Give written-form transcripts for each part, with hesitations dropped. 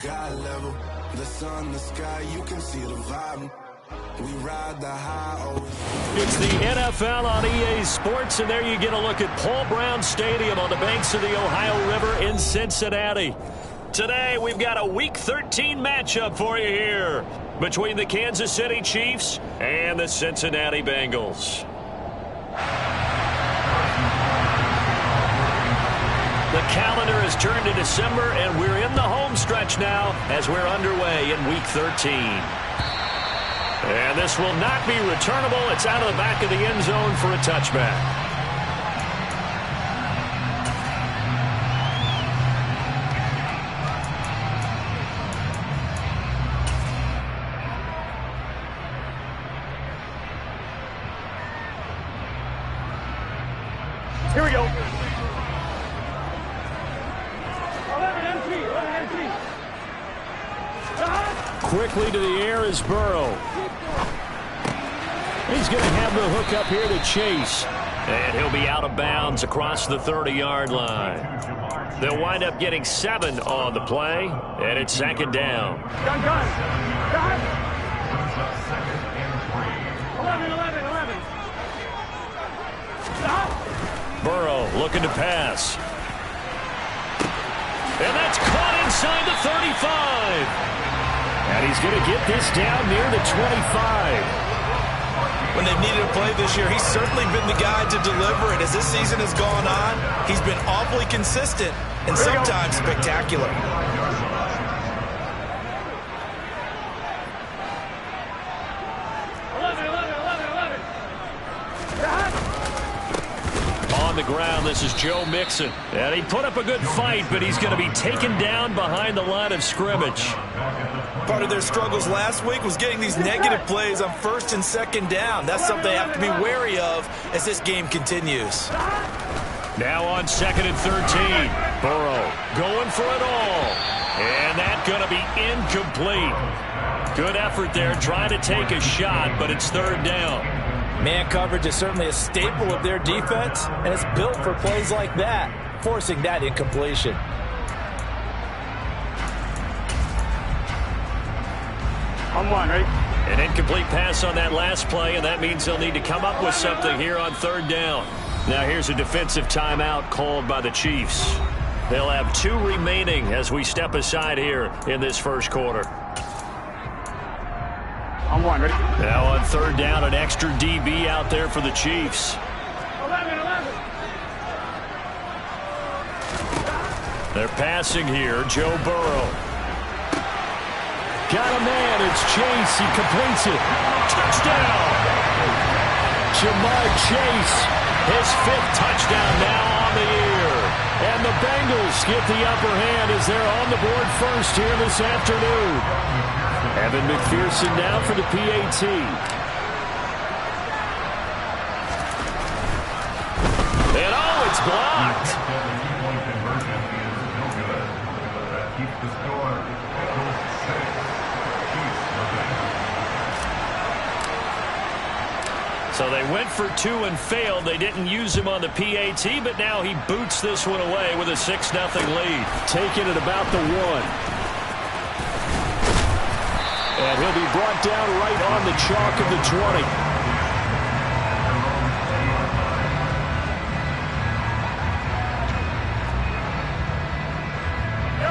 God level, the sun, the sky, you can see the vibe. We ride the high always. It's the NFL on EA Sports, and there you get a look at Paul Brown Stadium on the banks of the Ohio River in Cincinnati. Today, we've got a Week 13 matchup for you here between the Kansas City Chiefs and the Cincinnati Bengals. The calendar has turned to December, and we're in the home stretch now as we're underway in Week 13. And this will not be returnable. It's out of the back of the end zone for a touchback. Here we go. Quickly to the air is Burrow. He's going to have the hook up here to Chase. And he'll be out of bounds across the 30-yard line. They'll wind up getting 7 on the play, and it's second down. Gun. 11. Burrow looking to pass. And that's caught inside the 35. And he's going to get this down near the 25. When they've needed a play this year, he's certainly been the guy to deliver it. As this season has gone on, he's been awfully consistent and sometimes spectacular. On the ground, this is Joe Mixon. And he put up a good fight, but he's going to be taken down behind the line of scrimmage. Part of their struggles last week was getting these negative plays on first and second down. That's something they have to be wary of as this game continues. Now on second and 13. Burrow going for it all. And that's going to be incomplete. Good effort there, trying to take a shot, but it's third down. Man coverage is certainly a staple of their defense, and it's built for plays like that, forcing that incompletion. On one, right? An incomplete pass on that last play, and that means they'll need to come up with something here on third down. Now here's a defensive timeout called by the Chiefs. They'll have 2 remaining as we step aside here in this first quarter. On one, ready? Now on third down, an extra DB out there for the Chiefs. 11. They're passing here. Joe Burrow. Got a man. It's Chase. He completes it. Touchdown. Jamar Chase. His 5th touchdown now on the year. And the Bengals get the upper hand as they're on the board first here this afternoon. Evan McPherson now for the PAT. And oh, it's blocked. So they went for 2 and failed. They didn't use him on the PAT, but now he boots this one away with a 6-0 lead. Taking it about the 1. And he'll be brought down right on the chalk of the 20.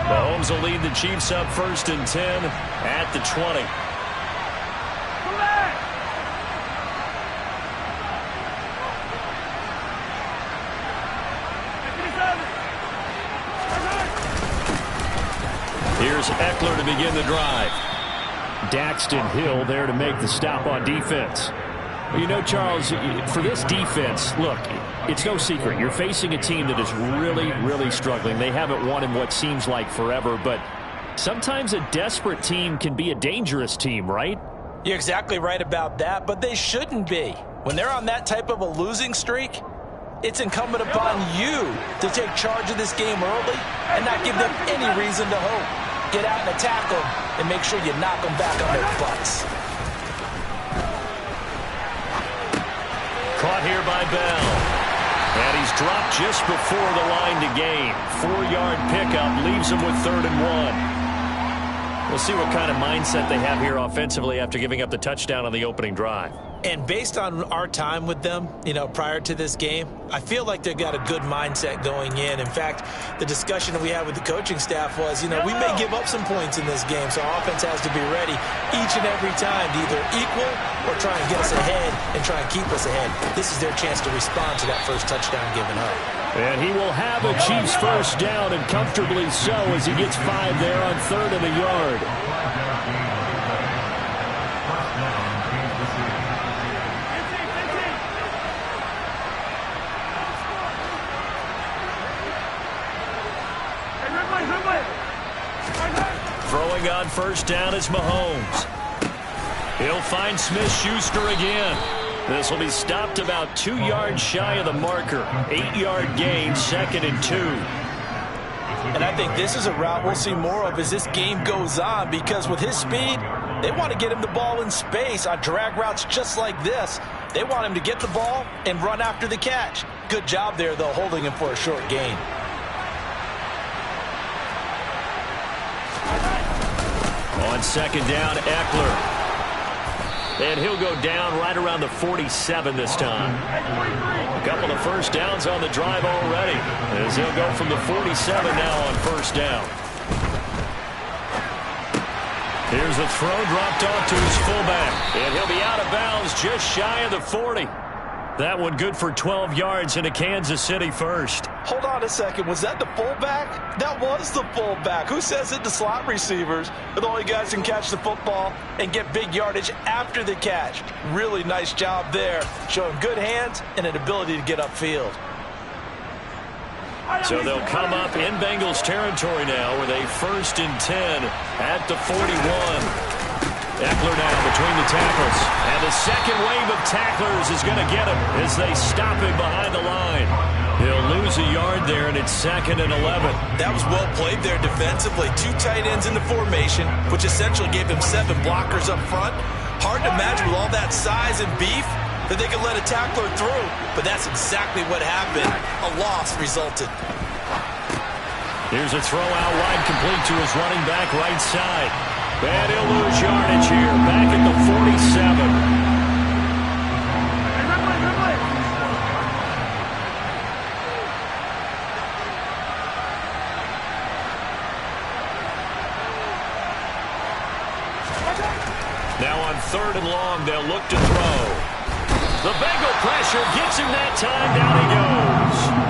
Mahomes will lead the Chiefs up first and 10 at the 20. Here's Eckler to begin the drive. Daxton Hill there to make the stop on defense. You know, Charles, for this defense, look, it's no secret. You're facing a team that is really, really struggling. They haven't won in what seems like forever, but sometimes a desperate team can be a dangerous team, right? You're exactly right about that, but they shouldn't be. When they're on that type of a losing streak, it's incumbent upon you to take charge of this game early and not give them any reason to hope. Get out and attack them and make sure you knock them back on their butts. Caught here by Bell. And he's dropped just before the line to gain. 4-yard pickup leaves him with 3rd and 1. We'll see what kind of mindset they have here offensively after giving up the touchdown on the opening drive. And based on our time with them, prior to this game, I feel like they've got a good mindset going in. In fact, the discussion that we had with the coaching staff was, we may give up some points in this game, so our offense has to be ready each and every time to either equal or try and get us ahead and try and keep us ahead. This is their chance to respond to that first touchdown given up. And he will have a Chiefs first down, and comfortably so, as he gets 5 there on 3rd and a yard. Throwing on first down is Mahomes. He'll find Smith-Schuster again. This will be stopped about 2 yards shy of the marker. 8-yard gain, 2nd and 2. And I think this is a route we'll see more of as this game goes on, because with his speed, they want to get him the ball in space on drag routes just like this. They want him to get the ball and run after the catch. Good job there, though, holding him for a short gain. On 2nd down, Eckler. And he'll go down right around the 47 this time. A couple of first downs on the drive already, as he'll go from the 47 now on first down. Here's the throw dropped off to his fullback, and he'll be out of bounds just shy of the 40. That one good for 12 yards into Kansas City first. Hold on a second. Was that the fullback? That was the fullback. Who says it? The slot receivers are the only guys who can catch the football and get big yardage after the catch. Really nice job there, showing good hands and an ability to get upfield. So they'll come up in Bengals territory now with a 1st and 10 at the 41. Eckler now between the tackles. And the second wave of tacklers is going to get him as they stop him behind the line. He'll lose a yard there, and it's 2nd and 11. That was well played there defensively. 2 tight ends in the formation, which essentially gave him 7 blockers up front. Hard to imagine with all that size and beef that they could let a tackler through. But that's exactly what happened. A loss resulted. Here's a throw out wide, complete to his running back right side. And he'll lose yardage here, back at the 47. Now on 3rd and long, they'll look to throw. The Bengal pressure gets him that time, down he goes.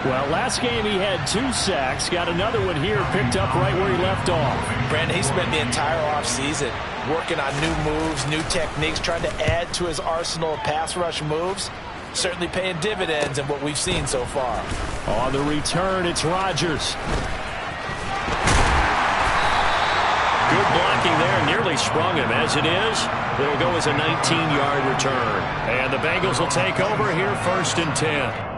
Well, last game he had 2 sacks. Got another one here, picked up right where he left off. Brandon, he spent the entire offseason working on new moves, new techniques, trying to add to his arsenal of pass rush moves. Certainly paying dividends in what we've seen so far. On the return, it's Rodgers. Good blocking there, nearly sprung him. As it is, it'll go as a 19-yard return. And the Bengals will take over here, 1st and 10.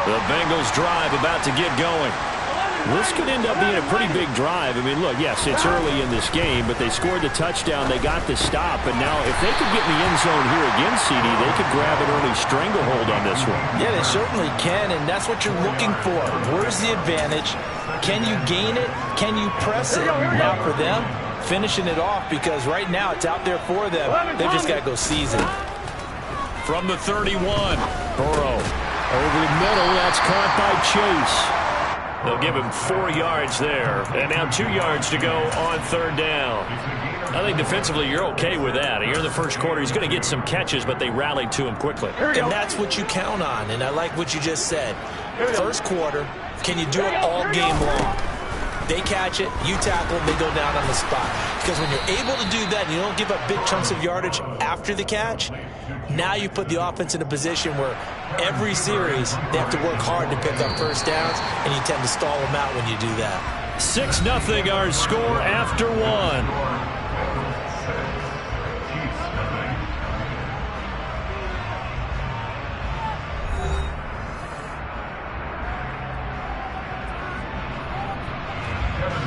The Bengals drive about to get going. This could end up being a pretty big drive. I mean, look, yes, it's early in this game, but they scored the touchdown. They got the stop. And now if they could get in the end zone here again, CD, they could grab an early stranglehold on this one. Yeah, they certainly can, and that's what you're looking for. Where's the advantage? Can you gain it? Can you press it? Now for them, finishing it off, because right now it's out there for them. They've just got to go seize it. From the 31, Burrow. Over the middle, that's caught by Chase. They'll give him 4 yards there. And now 2 yards to go on 3rd down. I think defensively you're okay with that. Here in the first quarter, he's going to get some catches, but they rallied to him quickly. And that's what you count on, and I like what you just said. First quarter, can you do it all game long? They catch it, you tackle them, they go down on the spot. Because when you're able to do that and you don't give up big chunks of yardage after the catch, now you put the offense in a position where every series they have to work hard to pick up first downs, and you tend to stall them out when you do that. 6-0 our score after 1.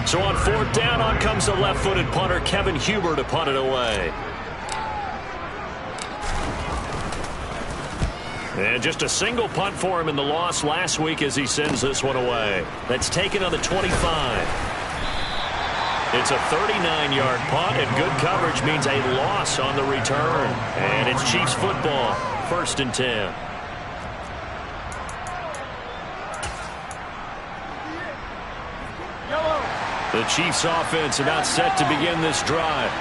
So on 4th down, on comes the left-footed punter, Kevin Huber, to punt it away. And just a single punt for him in the loss last week as he sends this one away. That's taken on the 25. It's a 39-yard punt, and good coverage means a loss on the return. And it's Chiefs football, 1st and 10. The Chiefs offense about set to begin this drive.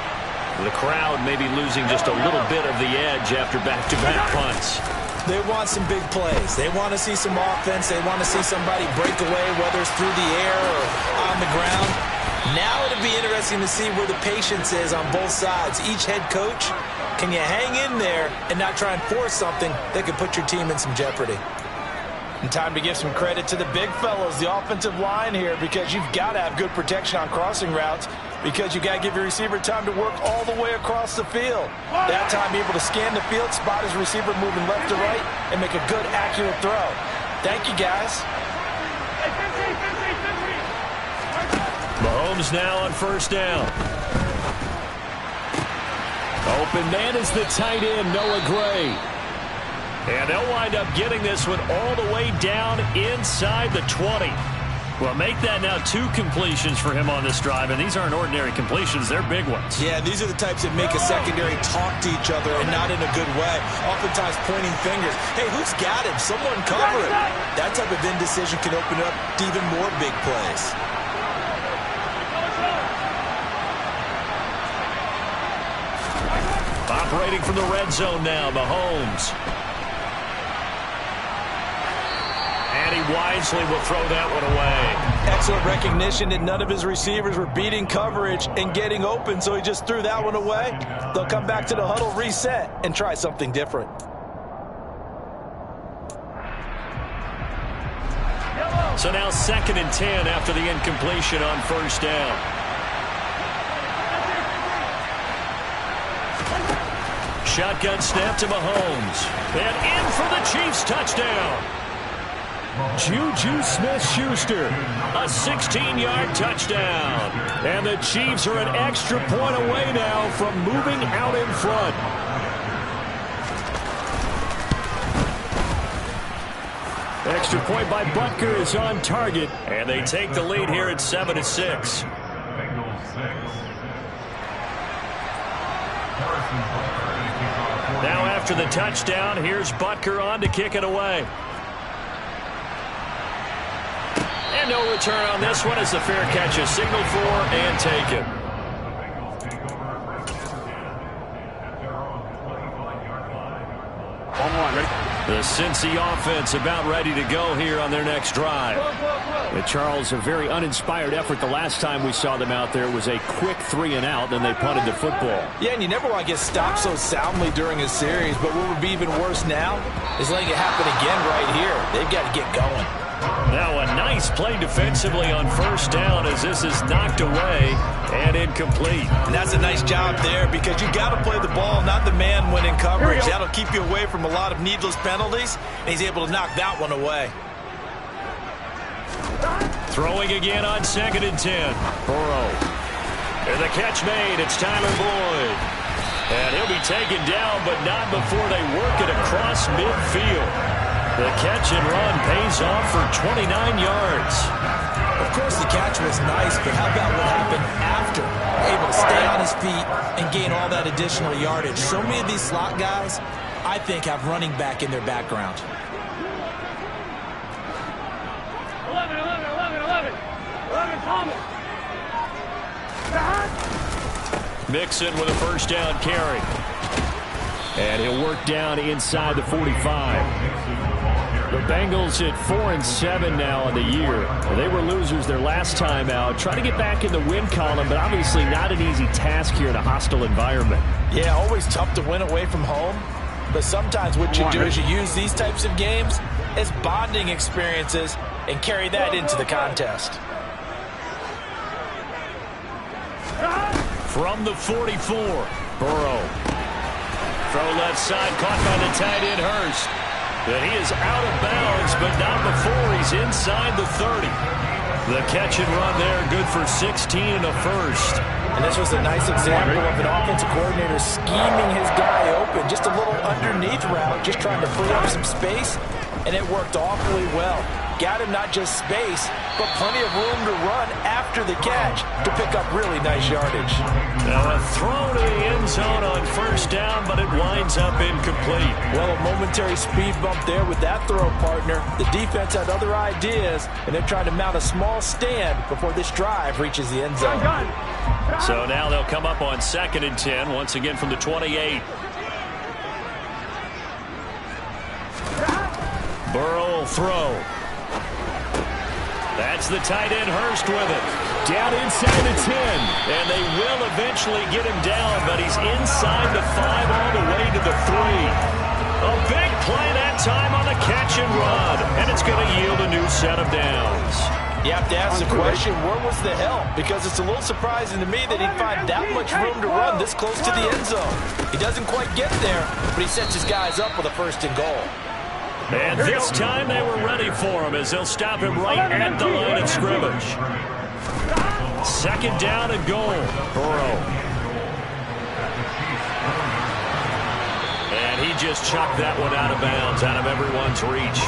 The crowd may be losing just a little bit of the edge after back-to-back punts. They want some big plays. They want to see some offense. They want to see somebody break away, whether it's through the air or on the ground. Now it'll be interesting to see where the patience is on both sides. Each head coach, can you hang in there and not try and force something that could put your team in some jeopardy? And time to give some credit to the big fellows, the offensive line here, because you've got to have good protection on crossing routes, because you've got to give your receiver time to work all the way across the field. That time, be able to scan the field, spot his receiver moving left to right, and make a good, accurate throw. Thank you, guys. Mahomes now on 1st down. Open man is the tight end, Noah Gray. And they'll wind up getting this one all the way down inside the 20. Well, make that now 2 completions for him on this drive, and these aren't ordinary completions. They're big ones. Yeah, these are the types that make a secondary talk to each other and not in a good way. Oftentimes pointing fingers. Hey, who's got him? Someone cover him. That type of indecision can open up to even more big plays. Operating from the red zone now, Mahomes. And he wisely will throw that one away. Excellent recognition that none of his receivers were beating coverage and getting open, so he just threw that one away. They'll come back to the huddle, reset, and try something different. So now 2nd and 10 after the incompletion on 1st down. Shotgun snap to Mahomes. And in for the Chiefs touchdown. Juju Smith-Schuster, a 16-yard touchdown. And the Chiefs are an extra point away now from moving out in front. Extra point by Butker is on target. And they take the lead here at 7-6. Now after the touchdown, here's Butker on to kick it away. And no return on this one as the fair catch is signaled for and taken. The Cincy offense about ready to go here on their next drive. Charles, a very uninspired effort the last time we saw them out there. It was a quick 3-and-out, then they punted the football. Yeah, and you never want to get stopped so soundly during a series, but what would be even worse now is letting it happen again right here. They've got to get going. Now a nice play defensively on 1st down as this is knocked away and incomplete. And that's a nice job there because you got to play the ball, not the man when in coverage. That'll keep you away from a lot of needless penalties, and he's able to knock that one away. Throwing again on 2nd and 10. Burrow. And the catch made. It's Tyler Boyd. And he'll be taken down, but not before they work it across midfield. The catch and run pays off for 29 yards. Of course, the catch was nice, but how about what happened after? Able to stay on his feet and gain all that additional yardage. So many of these slot guys, I think, have running back in their background. 11, Thomas. Mixon with a 1st down carry. And he'll work down inside the 45. The Bengals at 4-7 now on the year. They were losers their last time out. Trying to get back in the win column, but obviously not an easy task here in a hostile environment. Yeah, always tough to win away from home. But sometimes what you do is you use these types of games as bonding experiences and carry that into the contest. From the 44, Burrow. Throw left side, caught by the tight end Hurst. And he is out of bounds, but not before he's inside the 30. The catch and run there, good for 16 and a 1st. And this was a nice example of an offensive coordinator scheming his guy open. Just a little underneath route, just trying to free up some space, and it worked awfully well. Got him not just space, but plenty of room to run after the catch to pick up really nice yardage. Now a throw to the end zone on first down, but it winds up incomplete. Well, a momentary speed bump there with that throw, partner. The defense had other ideas, and they're trying to mount a small stand before this drive reaches the end zone. So now they'll come up on 2nd and 10, once again from the 28. Burrow will throw. That's the tight end Hurst with it. Down inside the 10. And they will eventually get him down, but he's inside the 5 all the way to the 3. A big play that time on the catch and run. And it's going to yield a new set of downs. You have to ask the question, where was the help? Because it's a little surprising to me that he'd find that much room to run this close to the end zone. He doesn't quite get there, but he sets his guys up with a 1st and goal. And this time they were ready for him as they'll stop him right at the line of scrimmage. 2nd down and goal. Burrow. And he just chucked that one out of bounds, out of everyone's reach.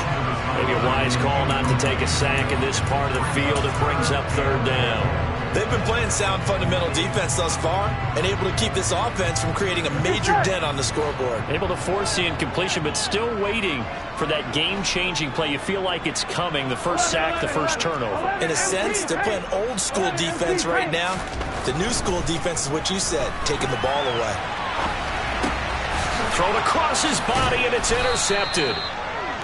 Maybe a wise call not to take a sack in this part of the field. It brings up 3rd down. They've been playing sound fundamental defense thus far and able to keep this offense from creating a major dent on the scoreboard. Able to force the incompletion, but still waiting for that game-changing play. You feel like it's coming, the first sack, the first turnover. In a sense, they're playing old-school defense right now. The new-school defense is what you said, taking the ball away. Thrown across his body, and it's intercepted.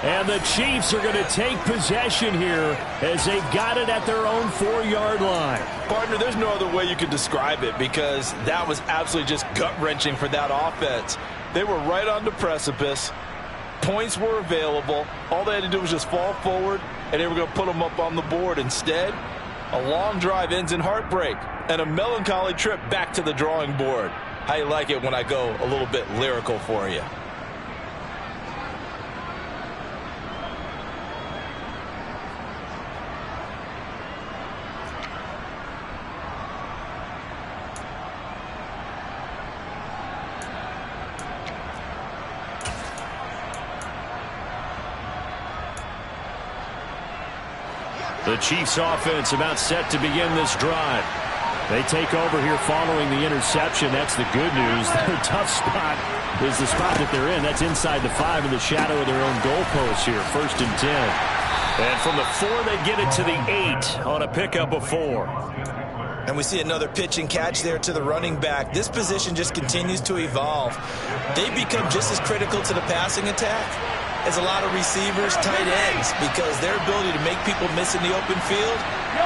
And the Chiefs are going to take possession here as they've got it at their own 4-yard line. Partner, there's no other way you could describe it because that was absolutely just gut-wrenching for that offense. They were right on the precipice. Points were available. All they had to do was just fall forward, and they were going to put them up on the board. Instead, a long drive ends in heartbreak and a melancholy trip back to the drawing board. How you like it when I go a little bit lyrical for you? The Chiefs offense about set to begin this drive. They take over here following the interception. That's the good news. Their tough spot is the spot that they're in. That's inside the 5 in the shadow of their own goalpost here. 1st and 10. And from the 4, they get it to the 8 on a pickup of 4. And we see another pitch and catch there to the running back. This position just continues to evolve. They become just as critical to the passing attack as a lot of receivers, tight ends, because their ability to make people miss in the open field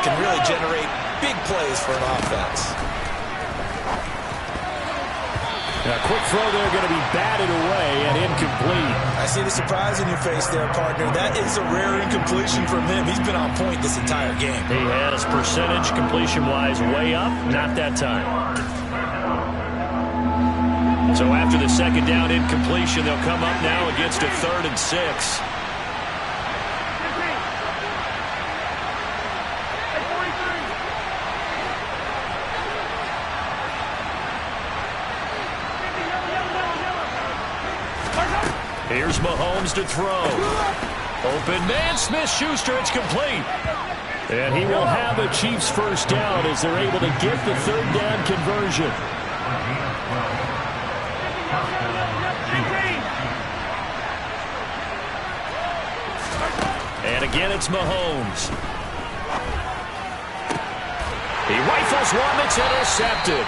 can really generate big plays for an offense. A quick throw there going to be batted away and incomplete. I see the surprise in your face there, partner. That is a rare incompletion from him. He's been on point this entire game. He has percentage completion-wise way up, not that time. So after the 2nd down incompletion, they'll come up now against a 3rd and 6. Here's Mahomes to throw. Open man, Smith-Schuster, it's complete. And he will have a Chiefs 1st down as they're able to get the 3rd down conversion. And again, it's Mahomes. He rifles one that's intercepted.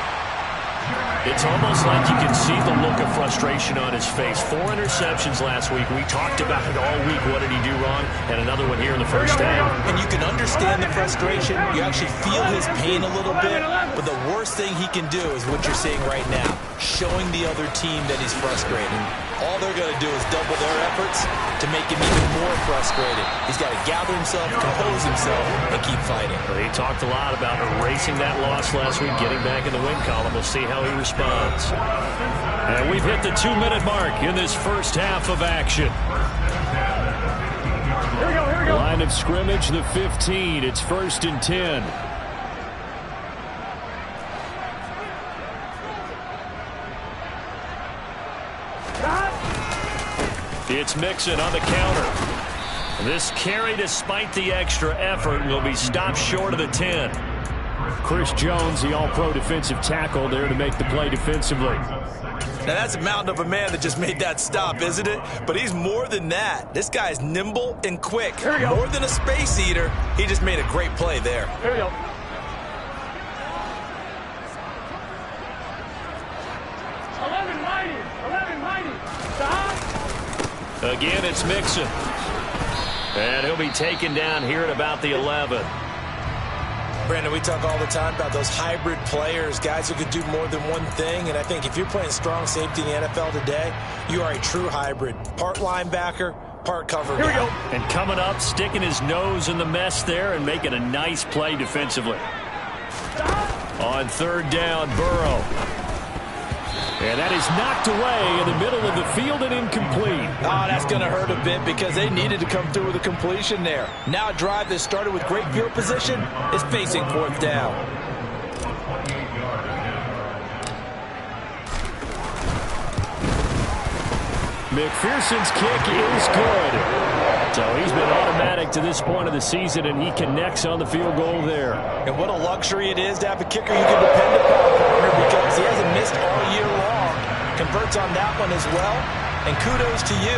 It's almost like you can see the look of frustration on his face. 4 interceptions last week. We talked about it all week. What did he do wrong? And another one here in the 1st half. And you can understand the frustration. You actually feel his pain a little bit. But the worst thing he can do is what you're seeing right now, showing the other team that he's frustrated. All they're going to do is double their efforts to make him even more frustrated. He's got to gather himself, compose himself, and keep fighting. Well, he talked a lot about erasing that loss last week, getting back in the win column. We'll see how he responds. And we've hit the 2-minute mark in this 1st half of action. Here we go. Line of scrimmage, the 15. It's 1st and 10. It's Mixon on the counter. This carry, despite the extra effort, will be stopped short of the 10. Chris Jones, the all-pro defensive tackle, there to make the play defensively. Now, that's a mountain of a man that just made that stop, isn't it? But he's more than that. This guy's nimble and quick. More than a space eater. He just made a great play there. Here we go. Again, it's Mixon. And he'll be taken down here at about the 11. Brandon, we talk all the time about those hybrid players, guys who could do more than one thing. And I think if you're playing strong safety in the NFL today, you are a true hybrid. Part linebacker, part cover guy. Here we go. And coming up, sticking his nose in the mess there and making a nice play defensively. On third down, Burrow. And that is knocked away in the middle of the field and incomplete. Oh, that's going to hurt a bit because they needed to come through with a completion there. Now a drive that started with great field position is facing fourth down. McPherson's kick is good. So he's been automatic to this point of the season, and he connects on the field goal there. And what a luxury it is to have a kicker you can depend upon, partner, because he hasn't missed all year long. Converts on that one as well. And kudos to you.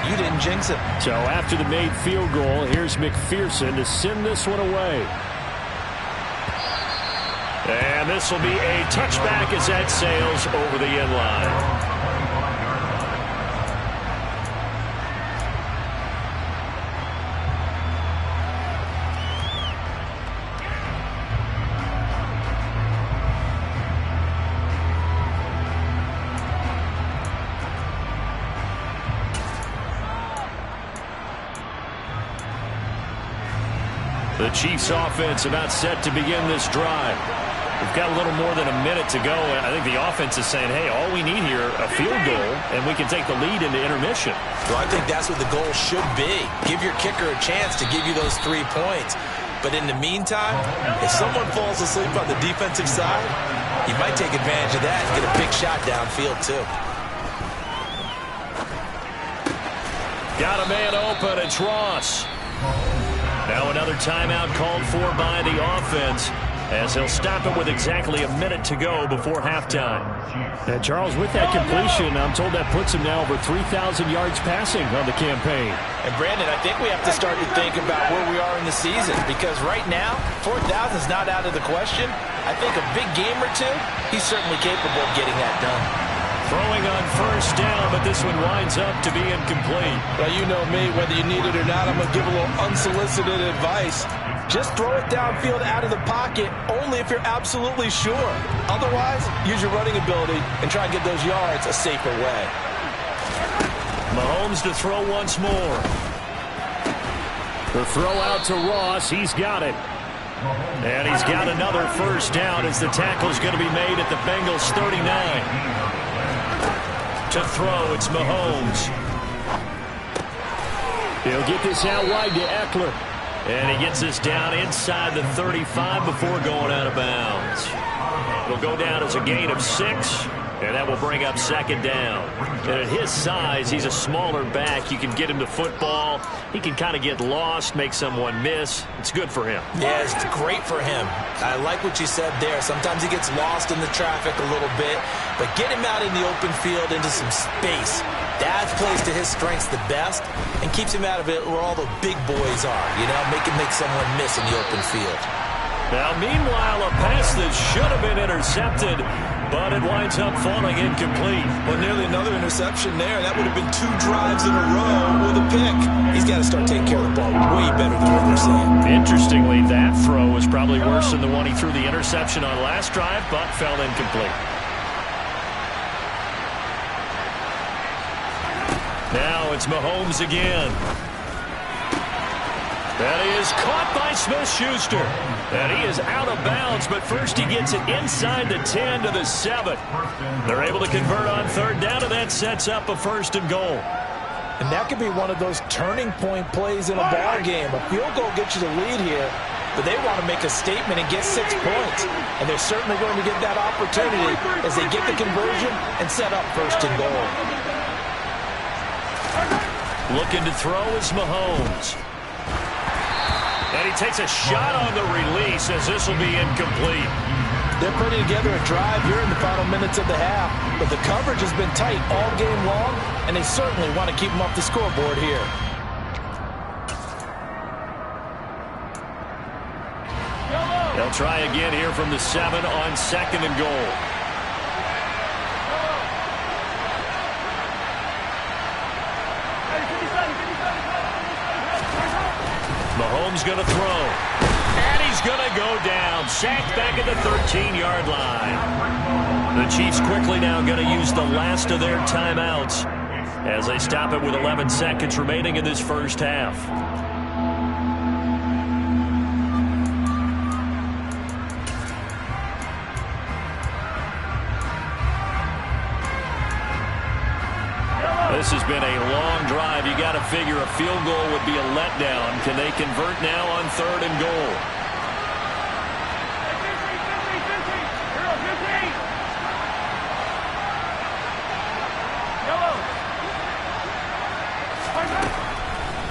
You didn't jinx it. So after the made field goal, here's McPherson to send this one away. And this will be a touchback as that sails over the end line. The Chiefs offense about set to begin this drive. We've got a little more than a minute to go. I think the offense is saying, hey, all we need here, a field goal, and we can take the lead into intermission. Well, I think that's what the goal should be. Give your kicker a chance to give you those 3 points. But in the meantime, if someone falls asleep on the defensive side, you might take advantage of that and get a big shot downfield, too. Got a man open. It's Ross. Now another timeout called for by the offense as they'll stop it with exactly a minute to go before halftime. And Charles, with that completion, I'm told that puts him now over 3,000 yards passing on the campaign. And Brandon, I think we have to start to think about where we are in the season, because right now, 4,000 is not out of the question. I think a big game or two, he's certainly capable of getting that done. Throwing on first down, but this one winds up to be incomplete. Well, you know me, whether you need it or not, I'm going to give a little unsolicited advice. Just throw it downfield out of the pocket only if you're absolutely sure. Otherwise, use your running ability and try and get those yards a safer way. Mahomes to throw once more. The throw out to Ross. He's got it. And he's got another first down as the tackle's going to be made at the Bengals 39. To throw, it's Mahomes. He'll get this out wide to Eckler. And he gets this down inside the 35 before going out of bounds. It'll go down as a gain of 6. And that will bring up second down. And at his size, he's a smaller back. You can get him to football. He can kind of get lost, make someone miss. It's good for him. Yeah, it's great for him. I like what you said there. Sometimes he gets lost in the traffic a little bit. But get him out in the open field into some space. That plays to his strengths the best and keeps him out of it where all the big boys are. You know, make someone miss in the open field. Now, meanwhile, a pass that should have been intercepted, but it winds up falling incomplete. Well, nearly another interception there. That would have been 2 drives in a row with a pick. He's got to start taking care of the ball way better than what they're saying. Interestingly, that throw was probably worse than the one he threw the interception on last drive, but fell incomplete. Now it's Mahomes again. And he is caught by Smith-Schuster. And he is out of bounds, but first he gets it inside the 10 to the 7. They're able to convert on third down, and that sets up a 1st and goal. And that could be one of those turning point plays in a ball game. A field goal gets you the lead here, but they want to make a statement and get 6 points. And they're certainly going to get that opportunity as they get the conversion and set up 1st and goal. Looking to throw is Mahomes. And he takes a shot on the release as this will be incomplete. They're putting together a drive here in the final minutes of the half, but the coverage has been tight all game long, and they certainly want to keep them off the scoreboard here. They'll try again here from the 7 on 2nd and goal. Mahomes going to throw. And he's going to go down. Sacked back at the 13-yard line. The Chiefs quickly now going to use the last of their timeouts as they stop it with 11 seconds remaining in this first half. This has been a long drive. You got to figure a field goal would be a letdown. Can they convert now on 3rd and goal?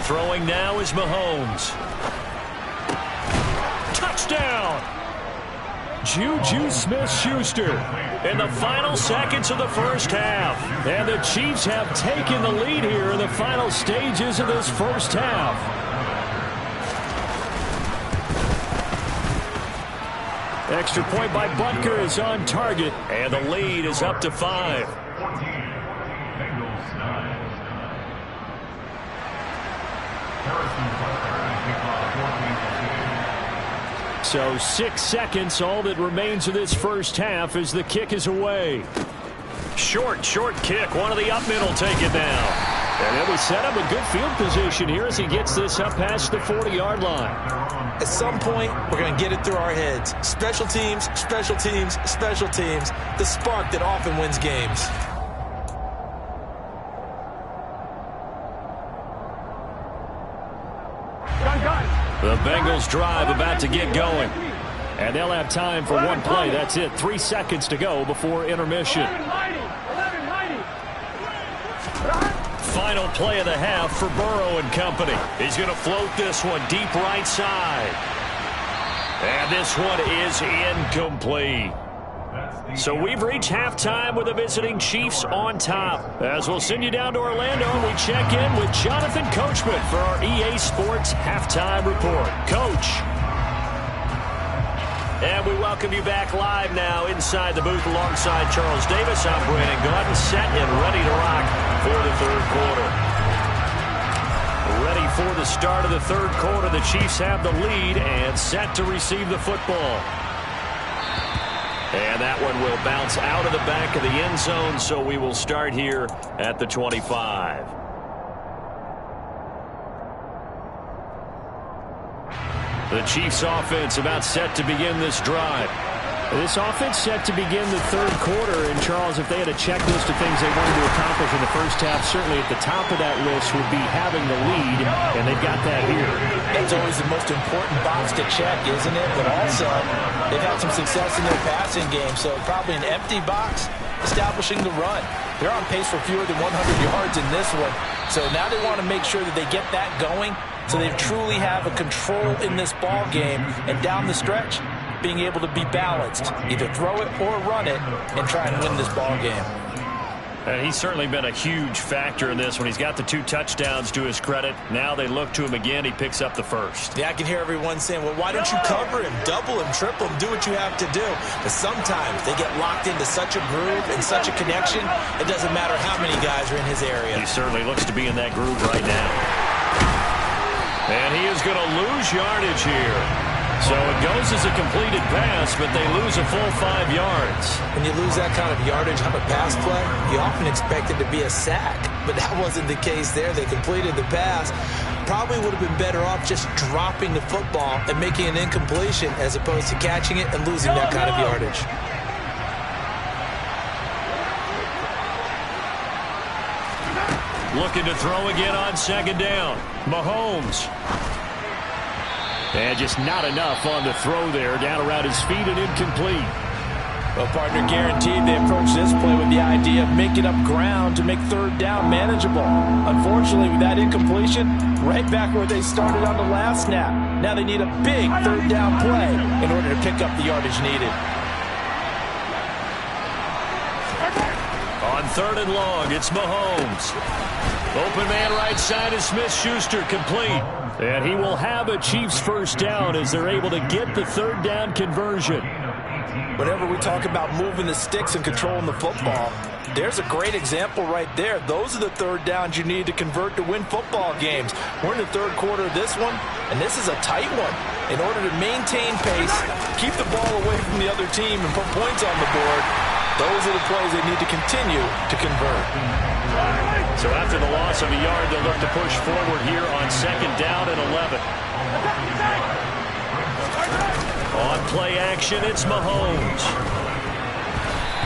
Throwing now is Mahomes. Touchdown! Juju Smith-Schuster in the final seconds of the first half. And the Chiefs have taken the lead here in the final stages of this first half. Extra point by Butker is on target, and the lead is up to 5. So 6 seconds, all that remains of this first half as the kick is away. Short kick. One of the up men will take it now. And then we set up a good field position here as he gets this up past the 40-yard line. At some point, we're going to get it through our heads. Special teams, special teams, special teams. The spark that often wins games. The Bengals drive about to get going. And they'll have time for one play. That's it. 3 seconds to go before intermission. Final play of the half for Burrow and company. He's going to float this one deep right side. And this one is incomplete. So we've reached halftime with the visiting Chiefs on top. As we'll send you down to Orlando, we check in with Jonathan Coachman for our EA Sports Halftime Report. Coach. And we welcome you back live now inside the booth alongside Charles Davis. I'm Brandon Gaudin, set and ready to rock for the third quarter. Ready for the start of the third quarter. The Chiefs have the lead and set to receive the football. And that one will bounce out of the back of the end zone, so we will start here at the 25. The Chiefs offense about set to begin this drive. This offense set to begin the third quarter. And, Charles, if they had a checklist of things they wanted to accomplish in the first half, certainly at the top of that list would be having the lead, and they've got that here. That's always the most important box to check, isn't it? But also, they've had some success in their passing game, so probably an empty box establishing the run. They're on pace for fewer than 100 yards in this one, so now they want to make sure that they get that going so they truly have a control in this ball game, and down the stretch, being able to be balanced, either throw it or run it, and try and win this ball game. And he's certainly been a huge factor in this when he's got the 2 touchdowns to his credit. Now they look to him again. He picks up the first. Yeah, I can hear everyone saying, well, why don't you cover him, double him, triple him, do what you have to do. But sometimes they get locked into such a groove and such a connection, it doesn't matter how many guys are in his area. He certainly looks to be in that groove right now. And he is going to lose yardage here. So it goes as a completed pass, but they lose a full 5 yards. When you lose that kind of yardage on a pass play, you often expect it to be a sack. But that wasn't the case there. They completed the pass. Probably would have been better off just dropping the football and making an incompletion as opposed to catching it and losing that kind of yardage. Looking to throw again on second down. Mahomes. And just not enough on the throw there. Down around his feet and incomplete. Well, partner, guaranteed they approach this play with the idea of making up ground to make third down manageable. Unfortunately, with that incompletion, right back where they started on the last snap. Now they need a big third down play in order to pick up the yardage needed. On 3rd and long, it's Mahomes. Open man right side is Smith-Schuster, complete. And he will have a Chiefs first down as they're able to get the third down conversion. Whenever we talk about moving the sticks and controlling the football, there's a great example right there. Those are the third downs you need to convert to win football games. We're in the third quarter of this one, and this is a tight one. In order to maintain pace, keep the ball away from the other team, and put points on the board, those are the plays they need to continue to convert. So after the loss of a yard, they'll look to push forward here on 2nd down and 11. On play action, it's Mahomes.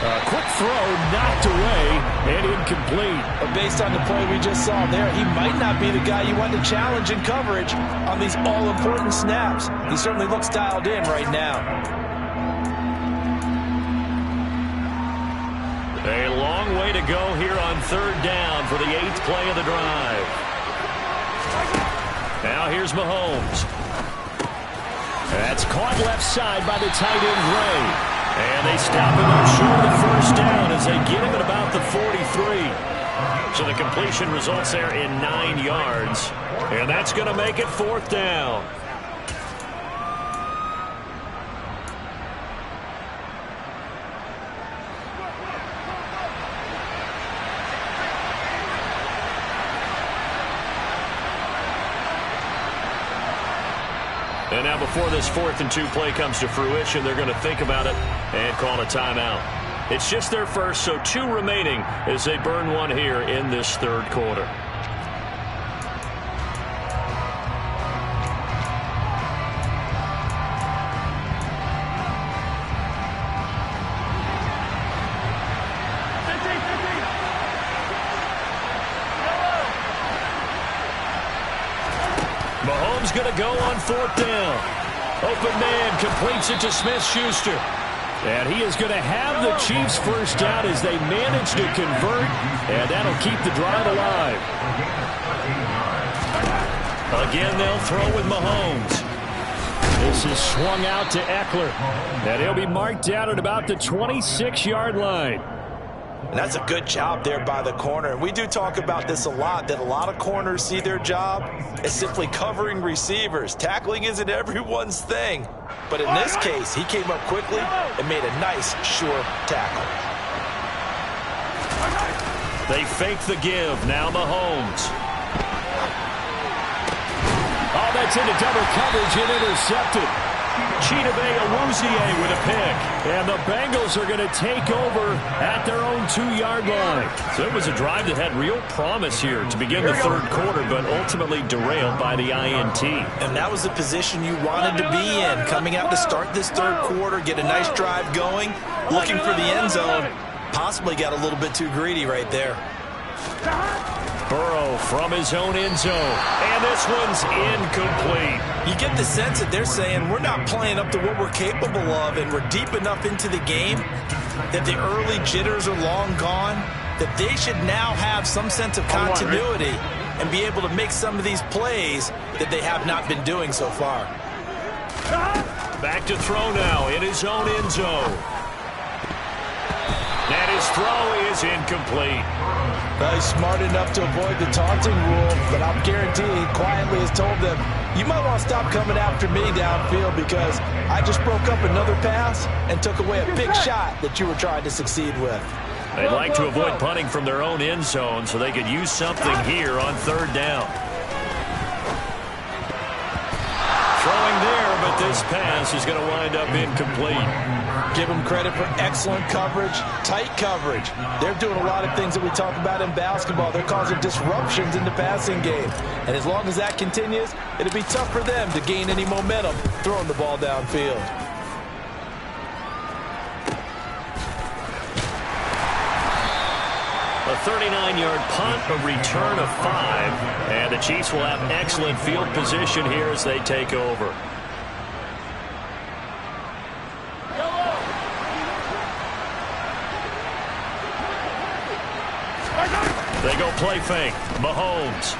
A quick throw, knocked away, and incomplete. But based on the play we just saw there, he might not be the guy you want to challenge in coverage on these all-important snaps. He certainly looks dialed in right now. A long way to go here on 3rd down for the 8th play of the drive. Now here's Mahomes. That's caught left side by the tight end, Gray. And they stop him up short of the first down as they get him at about the 43. So the completion results there in 9 yards. And that's going to make it 4th down. And now before this 4th and 2 play comes to fruition, they're going to think about it and call a timeout. It's just their first, so 2 remaining as they burn one here in this 3rd quarter. Mahomes going to go on 4th down. Open man completes it to Smith-Schuster. And he is going to have the Chiefs first down as they manage to convert, and that'll keep the drive alive. Again, they'll throw with Mahomes. This is swung out to Eckler, and he'll be marked down at about the 26-yard line. And that's a good job there by the corner. And we do talk about this a lot, that a lot of corners see their job as simply covering receivers. Tackling isn't everyone's thing. But in this case, he came up quickly and made a nice, sure tackle. They fake the give. Now Mahomes. Oh, that's into double coverage and intercepted. Chidobe Awuzie with a pick. And the Bengals are going to take over at their own 2-yard line. So it was a drive that had real promise here to begin the 3rd quarter, but ultimately derailed by the INT. And that was the position you wanted to be in, coming out to start this 3rd quarter, get a nice drive going, looking for the end zone. Possibly got a little bit too greedy right there. Burrow from his own end zone, and this one's incomplete. You get the sense that they're saying we're not playing up to what we're capable of, and we're deep enough into the game that the early jitters are long gone, that they should now have some sense of continuity and be able to make some of these plays that they have not been doing so far. Back to throw now in his own end zone. And his throw is incomplete. Well, he's smart enough to avoid the taunting rule, but I'm guaranteeing he quietly has told them, you might want to stop coming after me downfield because I just broke up another pass and took away a big shot that you were trying to succeed with. They'd like to avoid punting from their own end zone so they could use something here on 3rd down. Throwing there, but this pass is going to wind up incomplete. Give them credit for excellent coverage, tight coverage. They're doing a lot of things that we talk about in basketball. They're causing disruptions in the passing game. And as long as that continues, it'll be tough for them to gain any momentum throwing the ball downfield. A 39-yard punt, a return of 5. And the Chiefs will have excellent field position here as they take over. They go play fake. Mahomes.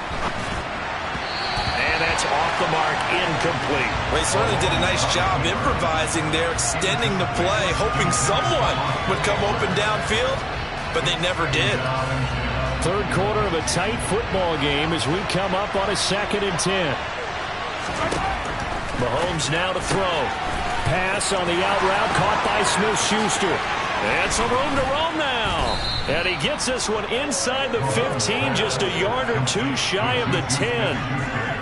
And that's off the mark, incomplete. Well, he certainly did a nice job improvising there, extending the play, hoping someone would come open downfield, but they never did. Third quarter of a tight football game as we come up on a 2nd and 10. Mahomes now to throw. Pass on the out route, caught by Smith-Schuster. And some room to roam now. And he gets this one inside the 15, just a yard or two shy of the 10.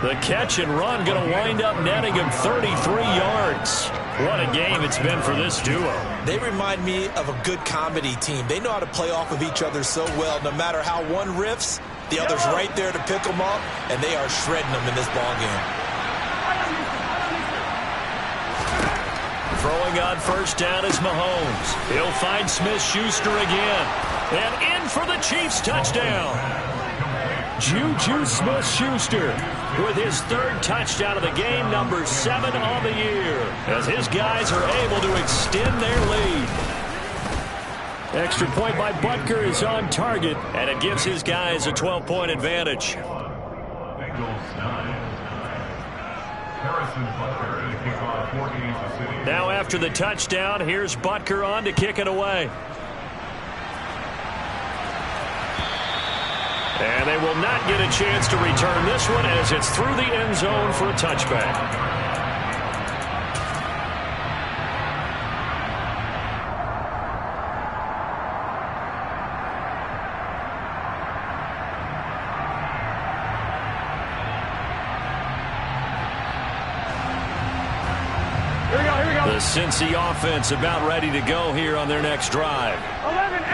The catch and run going to wind up netting him 33 yards. What a game it's been for this duo. They remind me of a good comedy team. They know how to play off of each other so well. No matter how one riffs, the other's right there to pick them up, and they are shredding them in this ballgame. Throwing on first down is Mahomes. He'll find Smith-Schuster again. And in for the Chiefs touchdown. Juju Smith-Schuster with his 3rd touchdown of the game, number 7 on the year, as his guys are able to extend their lead. Extra point by Butker is on target, and it gives his guys a 12-point advantage. Now after the touchdown, here's Butker on to kick it away. And they will not get a chance to return this one as it's through the end zone for a touchback. The Cincy offense about ready to go here on their next drive.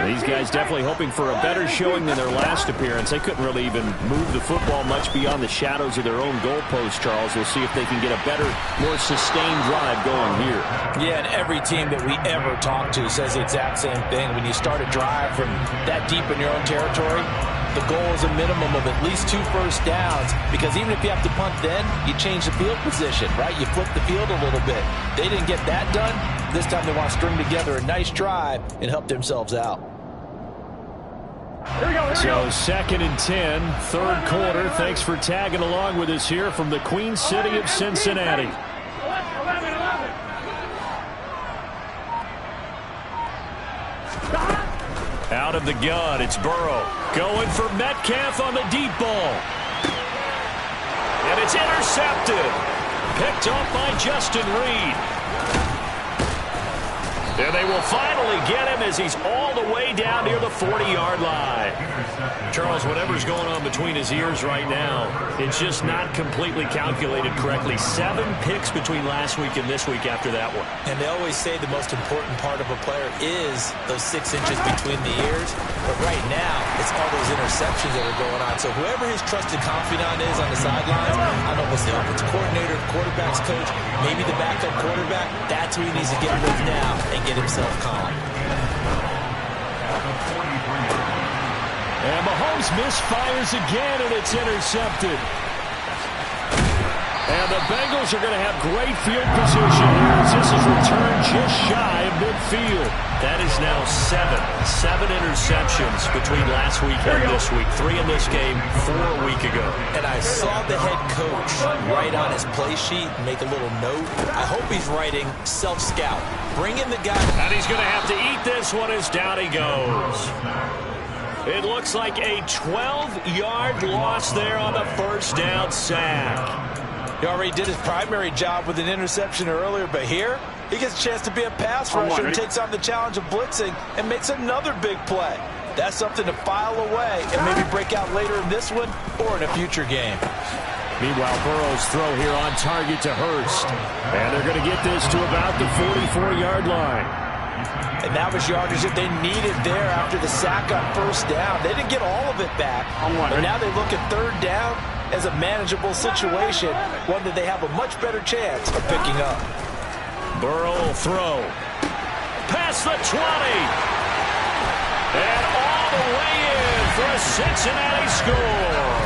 These guys definitely hoping for a better showing than their last appearance. They couldn't really even move the football much beyond the shadows of their own goalpost, Charles. We'll see if they can get a better, more sustained drive going here. Yeah, and every team that we ever talk to says the exact same thing. When you start a drive from that deep in your own territory, the goal is a minimum of at least 2 first downs, because even if you have to punt then, you change the field position, right? You flip the field a little bit. They didn't get that done. This time they want to string together a nice drive and help themselves out. So 2nd and 10, 3rd quarter. Thanks for tagging along with us here from the Queen City of Cincinnati. Out of the gun, it's Burrow. Going for Metcalf on the deep ball. And it's intercepted. Picked off by Justin Reed. And they will finally get him as he's all the way down near the 40-yard line. Charles, whatever's going on between his ears right now, it's just not completely calculated correctly. 7 picks between last week and this week after that one. And they always say the most important part of a player is those 6 inches between the ears. But right now, it's all those interceptions that are going on. So whoever his trusted confidant is on the sidelines, I don't know if it's the offensive coordinator, the quarterback's coach, maybe the backup quarterback, that's who he needs to get with now and get himself calm. And Mahomes misfires again, and it's intercepted. And the Bengals are going to have great field position here as this is returned just shy of midfield. That is now 7 interceptions between last week and this week. 3 in this game, 4 a week ago. And I saw the head coach write on his play sheet, make a little note. I hope he's writing self-scout. Bring in the guy. And he's going to have to eat this one as down he goes. It looks like a 12-yard loss there on the first down sack. He already did his primary job with an interception earlier, but here he gets a chance to be a pass rusher and takes on the challenge of blitzing and makes another big play. That's something to file away and maybe break out later in this one or in a future game. Meanwhile, Burrow's throw here on target to Hurst. And they're going to get this to about the 44-yard line. And that was yardage that they needed there after the sack on first down. They didn't get all of it back, but now they look at third down as a manageable situation, one that they have a much better chance of picking up. Burrow will throw. Past the 20. And all the way in for a Cincinnati score.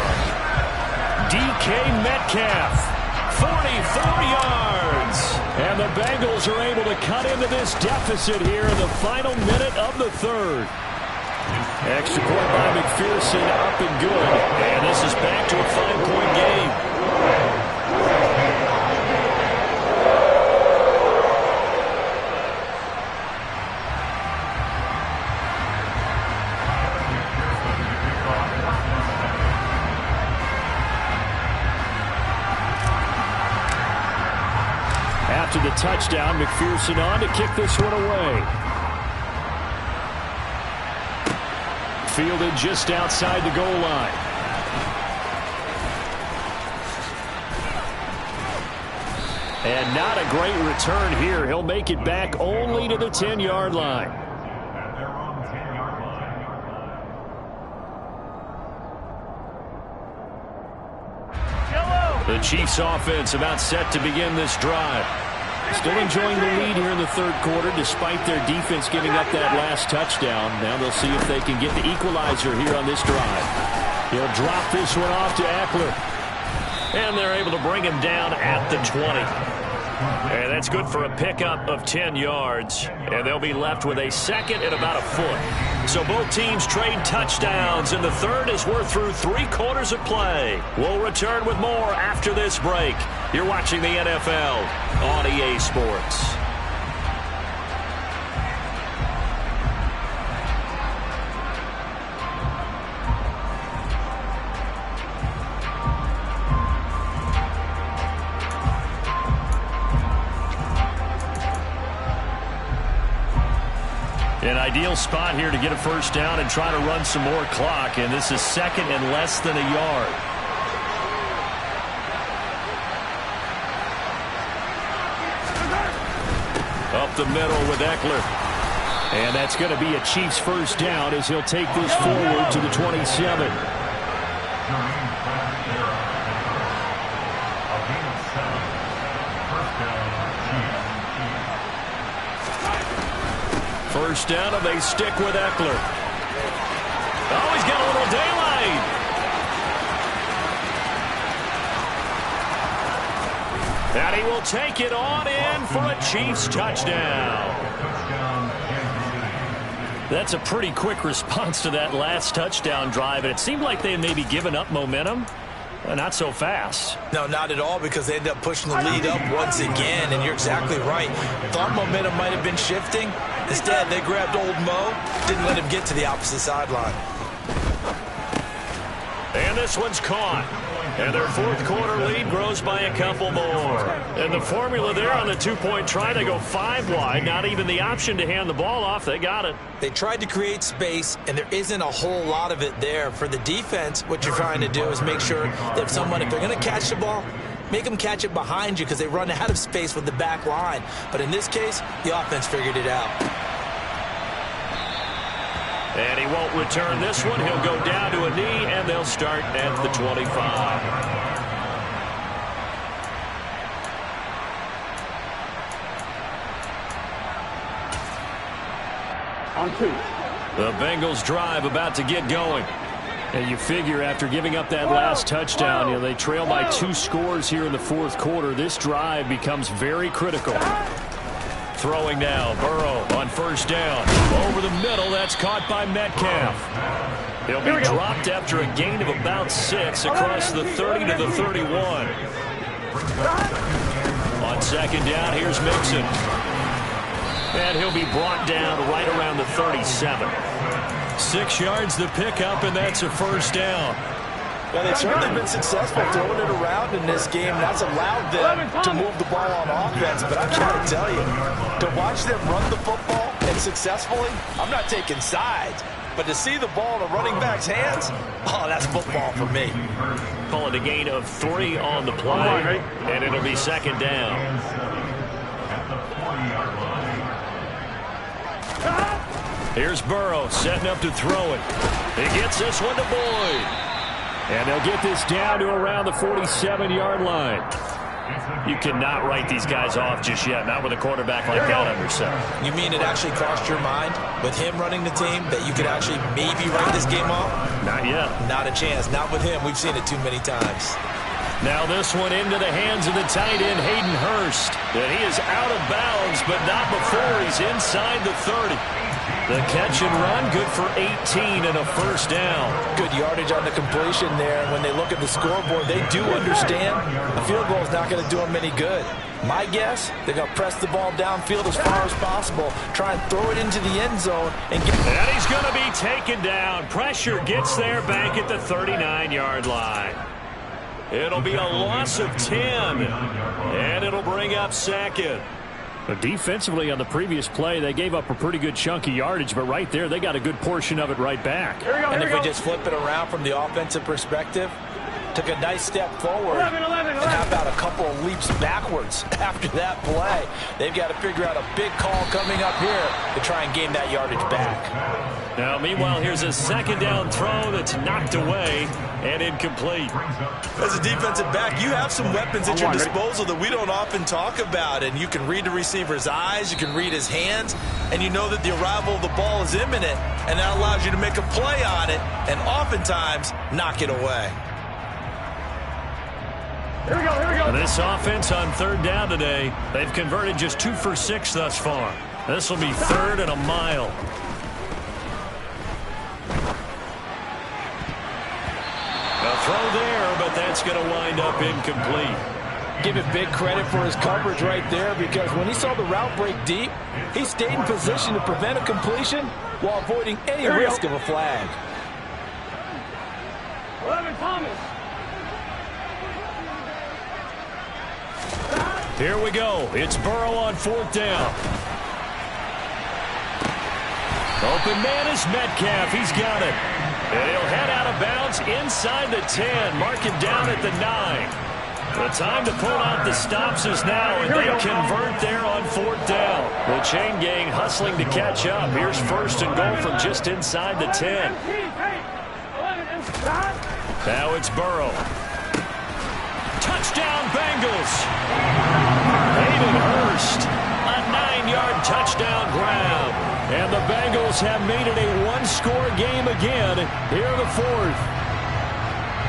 DK Metcalf, 44 yards. And the Bengals are able to cut into this deficit here in the final minute of the third. Extra point by McPherson, up and good. And this is back to a 5-point game. After the touchdown, McPherson on to kick this one away. Fielded just outside the goal line. And not a great return here. He'll make it back only to the 10-yard line. The Chiefs offense about set to begin this drive. Still enjoying the lead here in the third quarter despite their defense giving up that last touchdown. Now they'll see if they can get the equalizer here on this drive. He'll drop this one off to Eckler. And they're able to bring him down at the 20. And that's good for a pickup of 10 yards. And they'll be left with a second and about a foot. So both teams trade touchdowns, and the third as we're through 3 quarters of play. We'll return with more after this break. You're watching the NFL on EA Sports. An ideal spot here to get a first down and try to run some more clock, and this is second and less than a yard. Up the middle with Eckler. And that's going to be a Chiefs first down as he'll take this forward to the 27. First down, and they stick with Eckler. Oh, he's got a little daylight. And he will take it on in for a Chiefs touchdown. That's a pretty quick response to that last touchdown drive, and it seemed like they had maybe given up momentum. Not so fast. No, not at all, because they ended up pushing the lead up once again, and you're exactly right. Thought momentum might have been shifting. Instead, they grabbed old Mo, didn't let him get to the opposite sideline. And this one's caught. And their fourth quarter lead grows by a couple more. And the formula there on the two-point try, they go 5 wide. Not even the option to hand the ball off. They got it. They tried to create space, and there isn't a whole lot of it there. For the defense, what you're trying to do is make sure that if they're going to catch the ball, make them catch it behind you because they run out of space with the back line. But in this case, the offense figured it out. And he won't return this one. He'll go down to a knee, and they'll start at the 25. On 2. The Bengals drive about to get going. And you figure after giving up that last touchdown, they trail by 2 scores here in the fourth quarter. This drive becomes very critical. Throwing now, Burrow on first down. Over the middle, that's caught by Metcalf. He'll be dropped after a gain of about 6 across the 30 to the 31. On second down, here's Mixon. And he'll be brought down right around the 37. 6 yards the pickup, and that's a first down. Well, they've certainly been successful throwing it around in this game. That's allowed them to move the ball on offense. But I've got to tell you, to watch them run the football and successfully, I'm not taking sides. But to see the ball in a running back's hands, oh, that's football for me. Call it a gain of 3 on the play, and it'll be second down. Here's Burrow setting up to throw it. He gets this one to Boyd. And they'll get this down to around the 47-yard line. You cannot write these guys off just yet, not with a quarterback like that under center. You mean it actually crossed your mind with him running the team that you could actually maybe write this game off? Not yet. Not a chance. Not with him. We've seen it too many times. Now this one into the hands of the tight end, Hayden Hurst. And he is out of bounds yards, but not before he's inside the 30. The catch and run, good for 18 and a first down. Good yardage on the completion there. And when they look at the scoreboard, they do understand a field goal is not going to do them any good. My guess, they're going to press the ball downfield as far as possible, try and throw it into the end zone. And he's going to be taken down. Pressure gets there back at the 39-yard line. It'll be a loss of 10, and it'll bring up second. But defensively on the previous play, they gave up a pretty good chunk of yardage, but right there, they got a good portion of it right back. And if we just flip it around from the offensive perspective, took a nice step forward, and how about a couple of leaps backwards after that play? They've got to figure out a big call coming up here to try and gain that yardage back. Now, meanwhile, here's a second down throw that's knocked away and incomplete. As a defensive back, you have some weapons at your disposal that we don't often talk about, and you can read the receiver's eyes, you can read his hands, and you know that the arrival of the ball is imminent, and that allows you to make a play on it and oftentimes knock it away. Here we go. This offense on third down today, they've converted just 2 for 6 thus far. This will be 3rd and a mile. A throw there, but that's going to wind up incomplete. Give it big credit for his coverage right there, because when he saw the route break deep, he stayed in position to prevent a completion while avoiding any risk of a flag. 11 Thomas. Here we go. It's Burrow on 4th down. Open man is Metcalf. He's got it. And he'll head out of bounds inside the 10. Mark it down at the 9. The time to pull out the stops is now, and they convert there on 4th down. The chain gang hustling to catch up. Here's 1st and goal from just inside the 10. Now it's Burrow. Touchdown, Bengals. Hayden Hurst, a 9-yard touchdown grab. And the Bengals have made it a 1-score game again here in the 4th.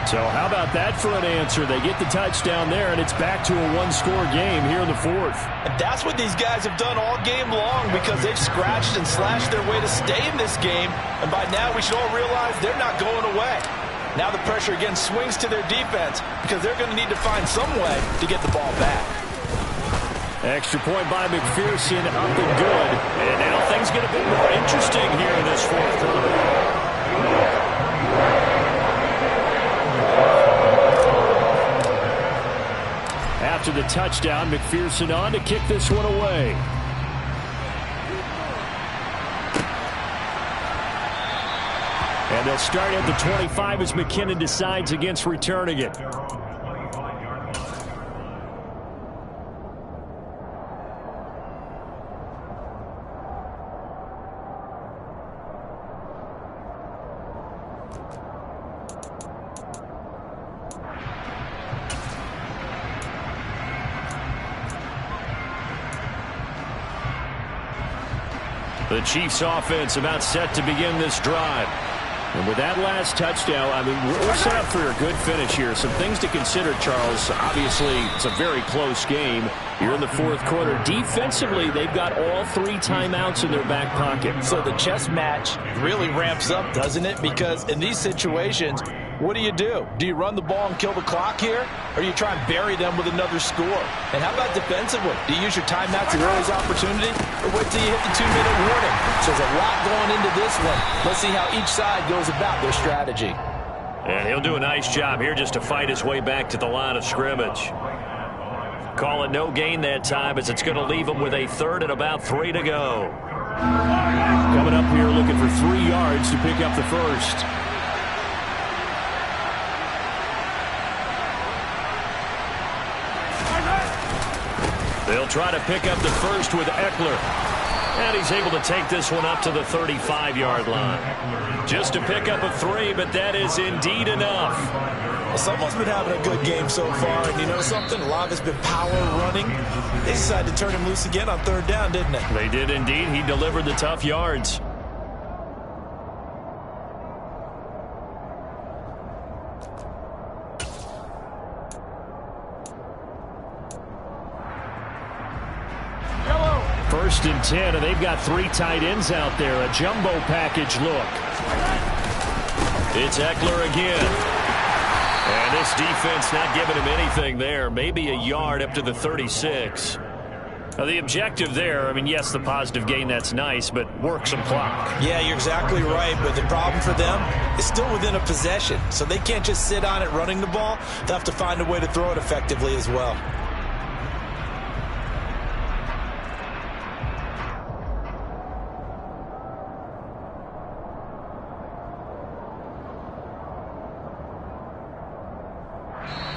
So how about that for an answer? They get the touchdown there, and it's back to a 1-score game here in the 4th. And that's what these guys have done all game long, because they've scratched and slashed their way to stay in this game. And by now we should all realize they're not going away. Now the pressure again swings to their defense, because they're going to need to find some way to get the ball back. Extra point by McPherson, up and good. And now things get a bit more interesting here in this 4th quarter. After the touchdown, McPherson on to kick this one away. And they'll start at the 25 as McKinnon decides against returning it. The Chiefs offense about set to begin this drive. And with that last touchdown, I mean, we're set up for a good finish here. Some things to consider, Charles. Obviously, it's a very close game. You're in the 4th quarter. Defensively, they've got all 3 timeouts in their back pocket. So the chess match really ramps up, doesn't it? Because in these situations, what do? Do you run the ball and kill the clock here? Or do you try and bury them with another score? And how about defensively? Do you use your timeouts at earliest opportunity, or wait till you hit the 2-minute warning? So there's a lot going into this one. Let's see how each side goes about their strategy. And he'll do a nice job here just to fight his way back to the line of scrimmage. Call it no gain that time, as it's going to leave him with a 3rd and about 3 to go. Coming up here looking for 3 yards to pick up the 1st. They'll try to pick up the 1st with Eckler. And he's able to take this one up to the 35-yard line. Just to pick up a 3, but that is indeed enough. Well, someone's been having a good game so far, and you know something? A lot of it's been power running. They decided to turn him loose again on 3rd down, didn't they? They did indeed. He delivered the tough yards. 1st and 10, and they've got 3 tight ends out there. A jumbo package look. It's Eckler again. And this defense not giving him anything there. Maybe a yard up to the 36. Now the objective there, I mean, yes, the positive gain, that's nice, but work some clock. Yeah, you're exactly right, but the problem for them is still within a possession. So they can't just sit on it running the ball. They'll have to find a way to throw it effectively as well.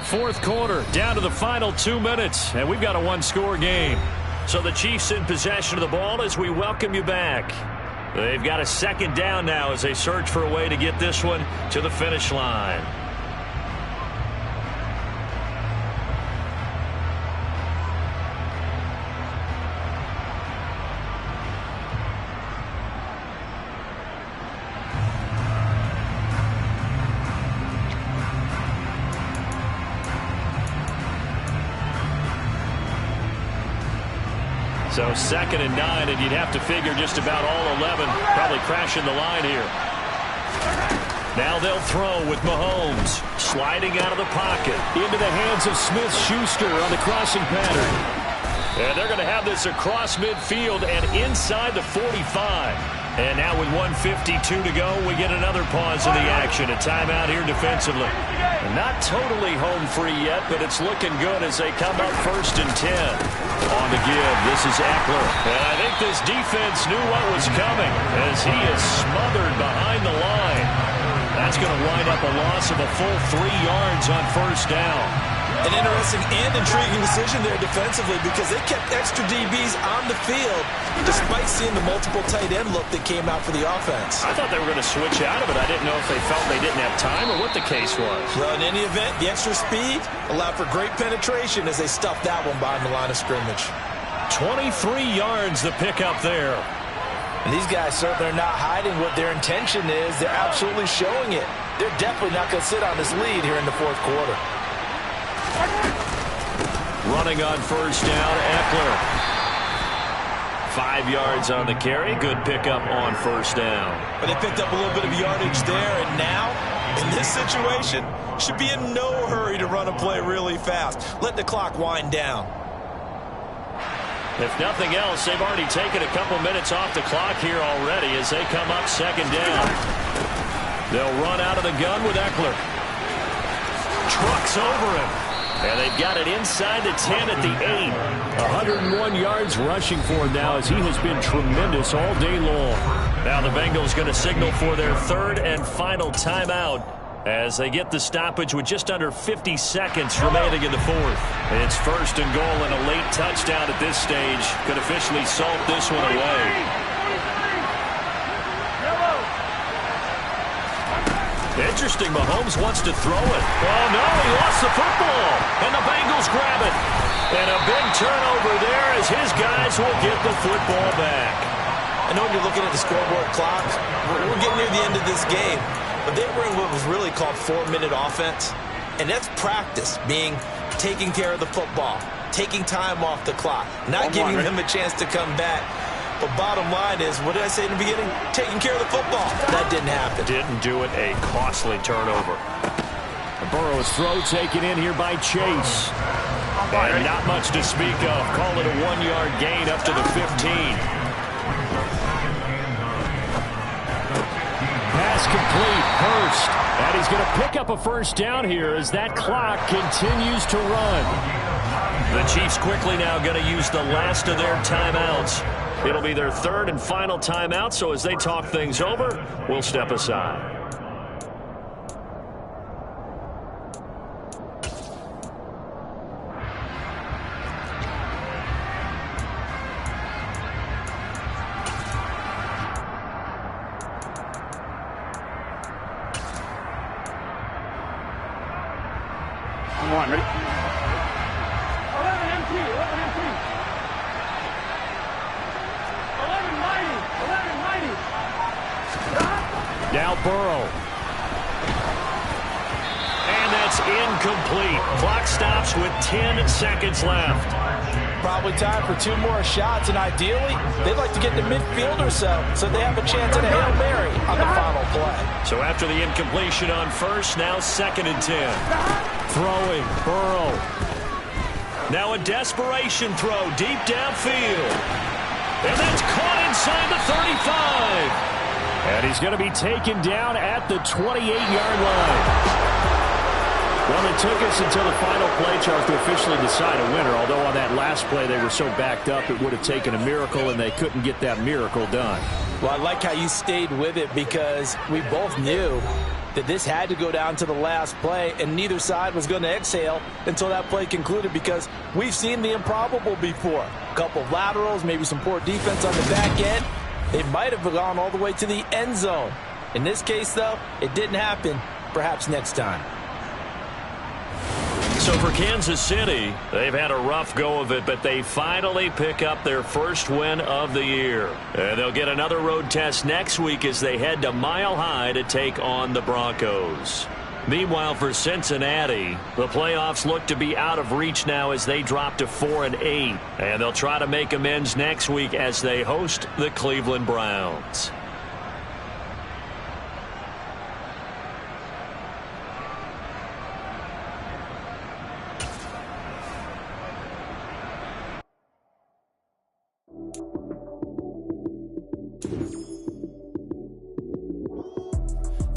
Fourth quarter, down to the final 2 minutes, and we've got a 1-score game. So the Chiefs in possession of the ball as we welcome you back. They've got a 2nd down now as they search for a way to get this one to the finish line. So 2nd and 9, and you'd have to figure just about all 11 probably crashing the line here. Now they'll throw with Mahomes sliding out of the pocket into the hands of Smith-Schuster on the crossing pattern. And they're going to have this across midfield and inside the 45. And now with 1:52 to go, we get another pause in the action. A timeout here defensively. Not totally home free yet, but it's looking good as they come up 1st and 10. On the give, this is Eckler. And I think this defense knew what was coming as he is smothered behind the line. That's going to wind up a loss of a full 3 yards on 1st down. An interesting and intriguing decision there defensively because they kept extra DBs on the field despite seeing the multiple tight end look that came out for the offense. I thought they were going to switch out of it. I didn't know if they felt they didn't have time or what the case was. Well, in any event, the extra speed allowed for great penetration as they stuffed that one behind the line of scrimmage. 23 yards the pickup there. And these guys certainly are not hiding what their intention is. They're absolutely showing it. They're definitely not going to sit on this lead here in the 4th quarter. Running on 1st down, Eckler. 5 yards on the carry. Good pickup on 1st down. But they picked up a little bit of yardage there, and now, in this situation, should be in no hurry to run a play really fast. Let the clock wind down. If nothing else, they've already taken a couple minutes off the clock here already as they come up 2nd down. They'll run out of the gun with Eckler. Trucks over him. And they've got it inside the 10 at the 8. 101 yards rushing for him now as he has been tremendous all day long. Now the Bengals going to signal for their 3rd and final timeout as they get the stoppage with just under 50 seconds remaining in the 4th. It's 1st and goal and a late touchdown at this stage could officially salt this one away. Interesting, Mahomes wants to throw it. Oh, no, he lost the football. And the Bengals grab it. And a big turnover there as his guys will get the football back. I know when you're looking at the scoreboard clock, we're getting near the end of this game. But they were in what was really called 4-minute offense. And that's practice, being taking care of the football, taking time off the clock, not giving them a chance to come back. But bottom line is, what did I say in the beginning? Taking care of the football. That didn't happen. Didn't do it. A costly turnover. Burrow's throw taken in here by Chase. And not much to speak of. Call it a 1-yard gain up to the 15. Pass complete. Hurst. And he's going to pick up a 1st down here as that clock continues to run. The Chiefs quickly now going to use the last of their timeouts. It'll be their 3rd and final timeout, so as they talk things over, we'll step aside. Come on, ready? 11 empty, 11 empty. 11 mighty, 11 mighty. Now Burrow. And that's incomplete. Clock stops with 10 seconds left. Probably time for 2 more shots, and ideally, they'd like to get to midfield or so they have a chance at a Hail Mary on the final play. So after the incompletion on first, now 2nd and 10. Throwing, Burrow. Now a desperation throw deep downfield. And that's caught inside the 35. And he's going to be taken down at the 28-yard line. Well, it took us until the final play, Charles, to officially decide a winner. Although on that last play they were so backed up, it would have taken a miracle, and they couldn't get that miracle done. Well, I like how you stayed with it because we both knew that this had to go down to the last play, and neither side was going to exhale until that play concluded because we've seen the improbable before. A couple of laterals, maybe some poor defense on the back end. They might have gone all the way to the end zone. In this case, though, it didn't happen. Perhaps next time. So for Kansas City, they've had a rough go of it, but they finally pick up their first win of the year. And they'll get another road test next week as they head to Mile High to take on the Broncos. Meanwhile, for Cincinnati, the playoffs look to be out of reach now as they drop to 4-8. And they'll try to make amends next week as they host the Cleveland Browns.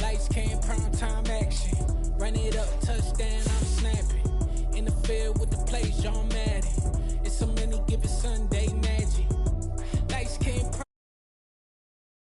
Lights came, prime time action. Run it up, touchdown, I'm snapping. In the field with the plays, y'all